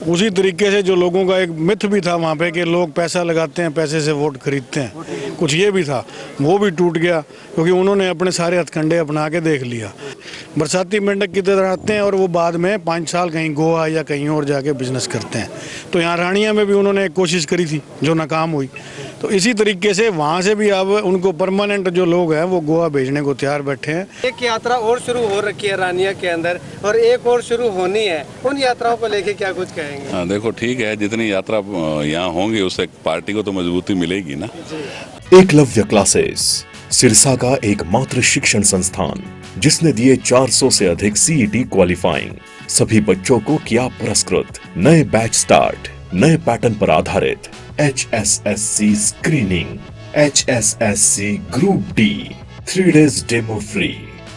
उसी तरीके से जो लोगों का एक मिथ भी था वहाँ पे कि लोग पैसा लगाते हैं, पैसे से वोट खरीदते हैं, कुछ ये भी था, वो भी टूट गया क्योंकि उन्होंने अपने सारे हथकंडे अपना के देख लिया। बरसाती मेंढक की तरह आते हैं और वो बाद में 5 साल कहीं गोवा या कहीं और जाके बिजनेस करते हैं। तो यहाँ रानिया में भी उन्होंने एक कोशिश करी थी जो नाकाम हुई। तो इसी तरीके से वहाँ से भी अब उनको परमानेंट जो लोग हैं वो गोवा भेजने को तैयार बैठे हैं। एक यात्रा और शुरू हो रखी है रानिया के अंदर और एक और शुरू होनी है, उन यात्राओं को लेके क्या कुछ कहेंगे? हाँ, देखो ठीक है, जितनी यात्रा यहाँ होंगी उससे पार्टी को तो मजबूती मिलेगी ना। एकलव्य क्लासेस सिरसा का एकमात्र शिक्षण संस्थान जिसने दिए 400 से अधिक सीईटी क्वालिफाइंग। सभी बच्चों को किया पुरस्कृत। नए बैच स्टार्ट, नए पैटर्न पर आधारित HSSC screening, HSSC group D, 3 days demo free,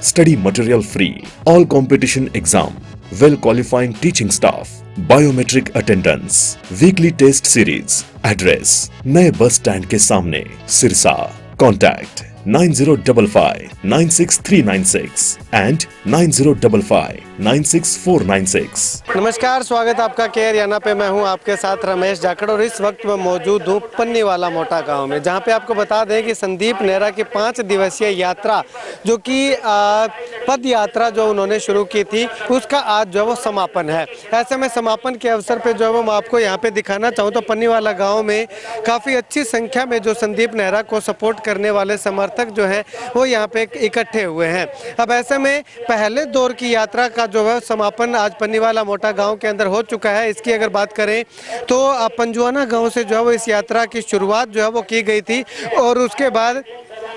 study material free, all competition exam, well qualifying teaching staff, biometric attendance, weekly test series. Address नए बस स्टैंड के सामने, सिरसा। Contact 9055 96396 and 9055 96496। नमस्कार, स्वागत आपका care याना पे। मैं हूं आपके साथ रमेश जाखड़ और इस वक्त मैं मौजूद हूं पन्नीवाला मोटा गांव में, जहां पे आपको बता दें कि संदीप नेहरा की 5 दिवसीय यात्रा जो कि पद यात्रा जो उन्होंने शुरू की थी उसका आज जो है वो समापन है। ऐसे में समापन के अवसर पे जो है वो मैं आपको यहाँ पे दिखाना चाहूँ तो पन्नीवाला गाँव में काफ़ी अच्छी संख्या में जो संदीप नेहरा को सपोर्ट करने वाले समर्थक जो हैं वो यहाँ पे इकट्ठे हुए हैं। अब ऐसे में पहले दौर की यात्रा का जो है समापन आज पन्नीवाला मोटा गांव के अंदर हो चुका है। इसकी अगर बात करें तो पंजुआना गांव से जो है वो इस यात्रा की शुरुआत जो है वो की गई थी और उसके बाद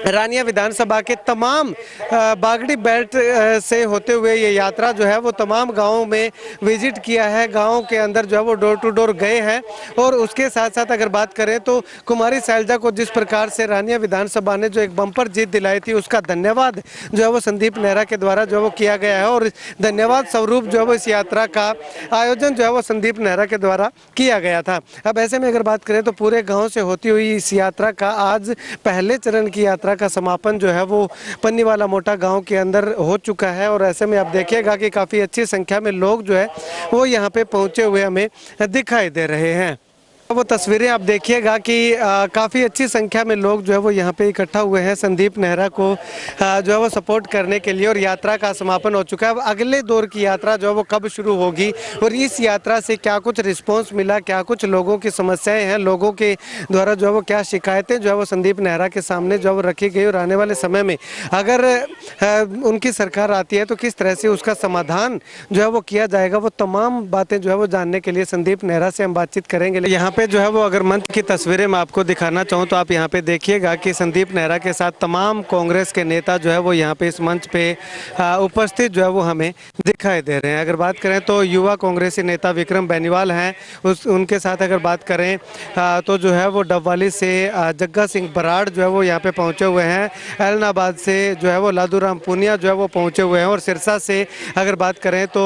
रानिया विधानसभा के तमाम बागड़ी बेल्ट से होते हुए ये यात्रा जो है वो तमाम गांवों में विजिट किया है। गांवों के अंदर जो है वो डोर टू डोर गए हैं और उसके साथ साथ अगर बात करें तो कुमारी शैलजा को जिस प्रकार से रानिया विधानसभा ने जो एक बम्पर जीत दिलाई थी उसका धन्यवाद जो है वो संदीप नेहरा के द्वारा जो है वो किया गया है और धन्यवाद स्वरूप जो है वो इस यात्रा का आयोजन जो है वो संदीप नेहरा के द्वारा किया गया था। अब ऐसे में अगर बात करें तो पूरे गाँव से होती हुई इस यात्रा का आज पहले चरण की यात्रा का समापन जो है वो पन्नीवाला मोटा गांव के अंदर हो चुका है और ऐसे में आप देखिएगा कि काफ़ी अच्छी संख्या में लोग जो है वो यहाँ पे पहुँचे हुए हमें दिखाई दे रहे हैं। वो तस्वीरें आप देखिएगा कि काफ़ी अच्छी संख्या में लोग जो है वो यहाँ पे इकट्ठा हुए हैं संदीप नेहरा को जो है वो सपोर्ट करने के लिए और यात्रा का समापन हो चुका है। अब अगले दौर की यात्रा जो है वो कब शुरू होगी और इस यात्रा से क्या कुछ रिस्पांस मिला, क्या कुछ लोगों की समस्याएं हैं, लोगों के द्वारा जो है वो क्या शिकायतें जो है वो संदीप नेहरा के सामने जो है वो रखी गई और आने वाले समय में अगर उनकी सरकार आती है तो किस तरह से उसका समाधान जो है वो किया जाएगा, वो तमाम बातें जो है वो जानने के लिए संदीप नेहरा से हम बातचीत करेंगे। यहाँ पे जो है वो अगर मंच की तस्वीरें मैं आपको दिखाना चाहूँ तो आप यहाँ पे देखिएगा कि संदीप नेहरा के साथ तमाम कांग्रेस के नेता जो है वो यहाँ पे इस मंच पे उपस्थित जो है वो हमें दिखाई दे रहे हैं। अगर बात करें तो युवा कांग्रेसी नेता विक्रम बेनीवाल हैं, उनके साथ अगर बात करें तो जो है वो डबवाली से जग्गा सिंह बराड़ जो है वो यहाँ पे पहुँचे हुए हैं। एलनाबाद से जो है वो लादूराम पूनिया जो है वो पहुँचे हुए हैं और सिरसा से अगर बात करें तो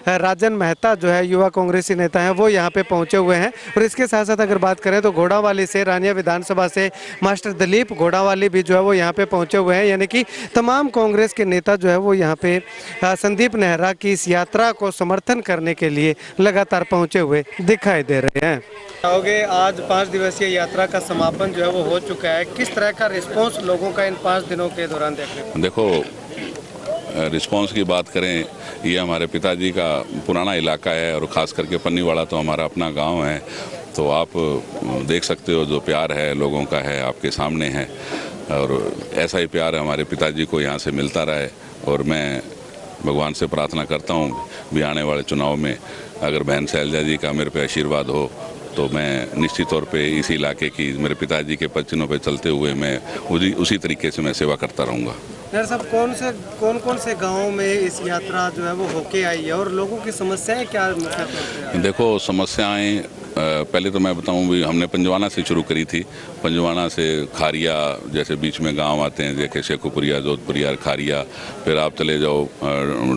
राजन मेहता जो है युवा कांग्रेसी नेता हैं वो यहाँ पे पहुँचे हुए हैं। और इसके साथ साथ अगर बात करें तो घोड़ावाली से रानिया विधानसभा से मास्टर दिलीप घोड़ावाली भी जो है वो यहाँ पे पहुँचे हुए हैं। यानी कि तमाम कांग्रेस के नेता जो है वो यहाँ पे संदीप नेहरा की इस यात्रा को समर्थन करने के लिए लगातार पहुँचे हुए दिखाई दे रहे हैं। कहोगे आज 5 दिवसीय यात्रा का समापन जो है वो हो चुका है, किस तरह का रिस्पॉन्स लोगों का इन 5 दिनों के दौरान देखने को? देखो, रिस्पांस की बात करें, ये हमारे पिताजी का पुराना इलाका है और ख़ास करके पन्नीवाला तो हमारा अपना गांव है। तो आप देख सकते हो जो प्यार है लोगों का है आपके सामने है और ऐसा ही प्यार हमारे पिताजी को यहाँ से मिलता रहे। और मैं भगवान से प्रार्थना करता हूँ भी आने वाले चुनाव में अगर बहन शैलजा जी का मेरे पे आशीर्वाद हो तो मैं निश्चित तौर पे इसी इलाके की मेरे पिताजी के पद चिन्हों पे चलते हुए मैं उसी तरीके से मैं सेवा करता रहूँगा। सर साहब, कौन से गाँव में इस यात्रा जो है वो होके आई है और लोगों की समस्याएं क्या हैं? देखो, समस्याएं पहले तो मैं बताऊं भी हमने पंजवाना से शुरू करी थी। पंजवाना से खारिया जैसे बीच में गांव आते हैं, जैसे शेखुपुरिया, जोधपुरिया, खारिया, फिर आप चले जाओ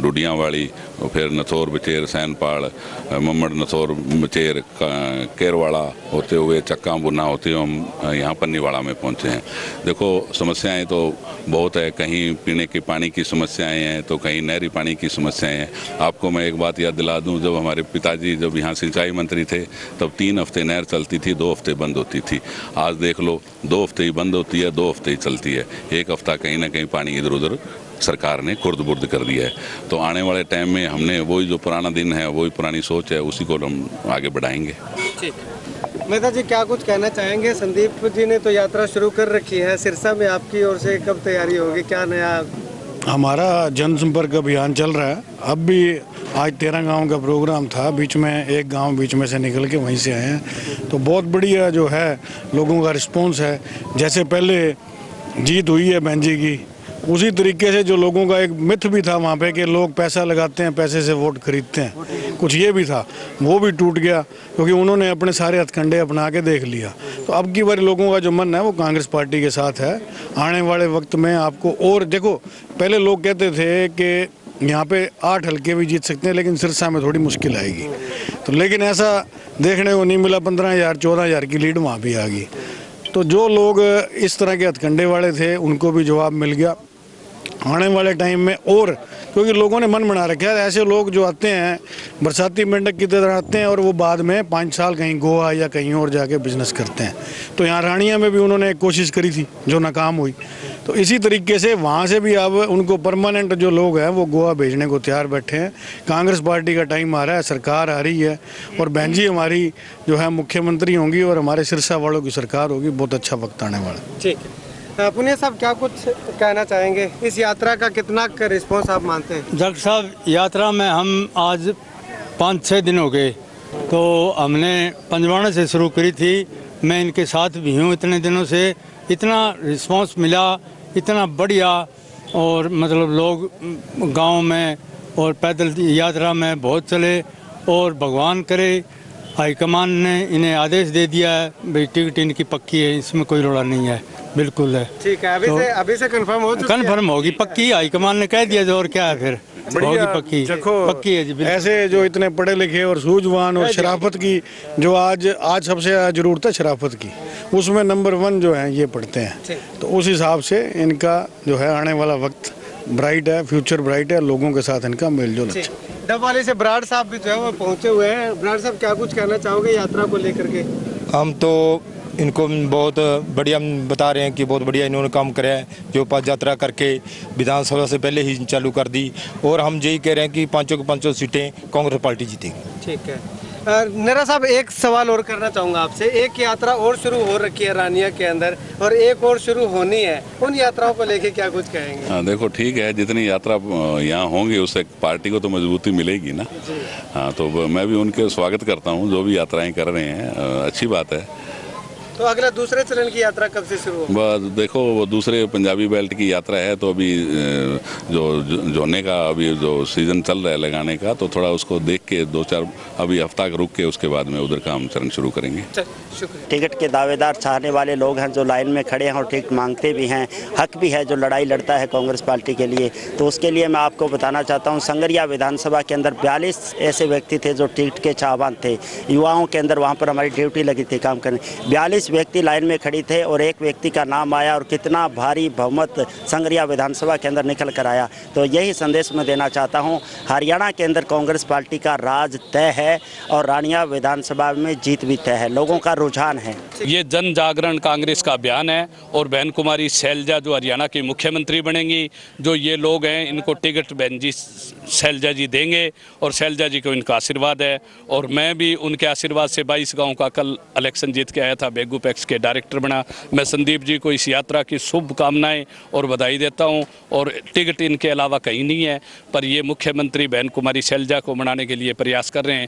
डुडियाँवाड़ी, फिर नथौर बचेर सैनपाड़ मम्मड़ नथौर बचेर केरवाड़ा होते हुए चक्का बुना होते हुए हम यहाँ पन्नीवाड़ा में पहुँचे हैं। देखो समस्याएं तो बहुत है, कहीं पीने के पानी की समस्याएं हैं तो कहीं नहरी पानी की समस्याएं हैं। आपको मैं एक बात याद दिला दूं, जब हमारे पिताजी जब यहाँ सिंचाई मंत्री थे तब 3 हफ्ते नहर चलती थी, 2 हफ्ते बंद होती थी। आज देख लो 2 हफ्ते ही बंद होती है, 2 हफ्ते ही चलती है। 1 हफ्ता कहीं ना कहीं पानी इधर उधर सरकार ने खुर्द बुर्द कर दिया है। तो आने वाले टाइम में हमने वही जो पुराना दिन है, वही पुरानी सोच है, उसी को हम आगे बढ़ाएंगे। ठीक। मेहता जी क्या कुछ कहना चाहेंगे? संदीप जी ने तो यात्रा शुरू कर रखी है, सिरसा में आपकी ओर से कब तैयारी होगी, क्या नया? हमारा जनसंपर्क अभियान चल रहा है। अब भी आज 13 गांव का प्रोग्राम था, बीच में एक गांव बीच में से निकल के वहीं से आए हैं। तो बहुत बढ़िया जो है लोगों का रिस्पॉन्स है। जैसे पहले जीत हुई है बहन जी की, उसी तरीके से जो लोगों का एक मिथ भी था वहाँ पे कि लोग पैसा लगाते हैं, पैसे से वोट खरीदते हैं, कुछ ये भी था, वो भी टूट गया क्योंकि उन्होंने अपने सारे हथकंडे अपना के देख लिया। तो अब की बार लोगों का जो मन है वो कांग्रेस पार्टी के साथ है। आने वाले वक्त में आपको और देखो, पहले लोग कहते थे कि यहाँ पे 8 हल्के भी जीत सकते हैं लेकिन सिरसा में थोड़ी मुश्किल आएगी, तो लेकिन ऐसा देखने को नहीं मिला। 15,000 14,000 की लीड वहाँ भी आ गई। तो जो लोग इस तरह के हथकंडे वाले थे उनको भी जवाब मिल गया। आने वाले टाइम में और क्योंकि लोगों ने मन बना रखा है, ऐसे लोग जो आते हैं बरसाती मेंढक की तरह आते हैं और वो बाद में 5 साल कहीं गोवा या कहीं और जाके बिजनेस करते हैं। तो यहाँ रानिया में भी उन्होंने एक कोशिश करी थी जो नाकाम हुई। तो इसी तरीके से वहाँ से भी अब उनको परमानेंट जो लोग हैं वो गोवा भेजने को तैयार बैठे हैं। कांग्रेस पार्टी का टाइम आ रहा है, सरकार आ रही है और बहन जी हमारी जो है मुख्यमंत्री होंगी और हमारे सिरसा वालों की सरकार होगी। बहुत अच्छा वक्त आने वाला है। ठीक है। पुनिया साहब क्या कुछ कहना चाहेंगे? इस यात्रा का कितना रिस्पॉन्स आप मानते हैं? डॉक्टर साहब, यात्रा में हम आज 5-6 दिन हो गए, तो हमने पंजवाड़ा से शुरू करी थी। मैं इनके साथ भी हूँ इतने दिनों से। इतना रिस्पॉन्स मिला, इतना बढ़िया, और मतलब लोग गांव में और पैदल यात्रा में बहुत चले। और भगवान करे हाईकमान ने इन्हें आदेश दे दिया है भाई टिकट इनकी पक्की है, इसमें कोई रोड़ा नहीं है, बिल्कुल है। ठीक है, अभी से कंफर्म हो चुकी है? कंफर्म होगी, पक्की। हाईकमान ने कह दिया जो, और क्या है फिर, होगी पक्की। पक्की है जी। ऐसे जो इतने पढ़े लिखे और सूझवान और शराफत की जो आज सबसे ज़्यादा जरूरत है शराफत की, उसमें नंबर 1 जो है ये पढ़ते हैं। तो उस हिसाब से इनका जो है आने वाला वक्त ब्राइट है, फ्यूचर ब्राइट है। लोगों के साथ इनका मेलजोल अच्छा। डबवाली से बराड़ साहब भी जो है वो पहुंचे हुए हैं। बराड़ साहब क्या कुछ कहना चाहोगे यात्रा को लेकर के? हम तो इनको बहुत बढ़िया बता रहे हैं कि बहुत बढ़िया इन्होंने काम करा है, जो पद यात्रा करके विधानसभा से पहले ही चालू कर दी। और हम यही कह रहे हैं कि 5 की 5 सीटें कांग्रेस पार्टी जीतेगी। ठीक है। नेरा साहब एक सवाल और करना चाहूँगा आपसे। एक यात्रा और शुरू हो रखी है रानिया के अंदर और एक और शुरू होनी है, उन यात्राओं को लेके क्या कुछ कहेंगे? हाँ देखो, ठीक है, जितनी यात्रा यहाँ होंगी उससे पार्टी को तो मजबूती मिलेगी ना। हाँ, तो मैं भी उनके स्वागत करता हूँ जो भी यात्राएं कर रहे हैं, अच्छी बात है। तो अगला दूसरे चरण की यात्रा कब से शुरू होगी? बस देखो, वो दूसरे पंजाबी बेल्ट की यात्रा है, तो अभी जो जोड़ने का अभी जो सीज़न चल रहा है लगाने का, तो थोड़ा उसको देख के 2-4 अभी हफ्ता रुक के उसके बाद में उधर का हम चरण शुरू करेंगे। शुक्रिया। टिकट के दावेदार चाहने वाले लोग हैं जो लाइन में खड़े हैं और टिकट मांगते भी हैं, हक भी है जो लड़ाई लड़ता है कांग्रेस पार्टी के लिए। तो उसके लिए मैं आपको बताना चाहता हूँ, संगरिया विधानसभा के अंदर 42 ऐसे व्यक्ति थे जो टिकट के चाहवान थे। युवाओं के अंदर वहाँ पर हमारी ड्यूटी लगी थी काम करने। 42 व्यक्ति लाइन में खड़ी थे और एक व्यक्ति का नाम आया और कितना भारी बहुमत संगरिया विधानसभा के अंदर निकल कर आया। तो यही संदेश मैं देना चाहता हूं, हरियाणा के अंदर कांग्रेस पार्टी का राज तय है और रानिया विधानसभा में जीत भी तय है, लोगों का रुझान है। ये जन जागरण कांग्रेस का अभियान है और बहन कुमारी शैलजा जो हरियाणा की मुख्यमंत्री बनेंगी, जो ये लोग हैं इनको टिकट बहन जी शैलजा जी देंगे और शैलजा जी को इनका आशीर्वाद है। और मैं भी उनके आशीर्वाद से 22 गाँव का कल इलेक्शन जीत के आया था, बेगू पैक्स के डायरेक्टर बना। मैं संदीप जी को इस यात्रा की शुभकामनाएं और बधाई देता हूं। और टिकट इनके अलावा कहीं नहीं है, पर ये मुख्यमंत्री बहन कुमारी शैलजा को बनाने के लिए प्रयास कर रहे हैं।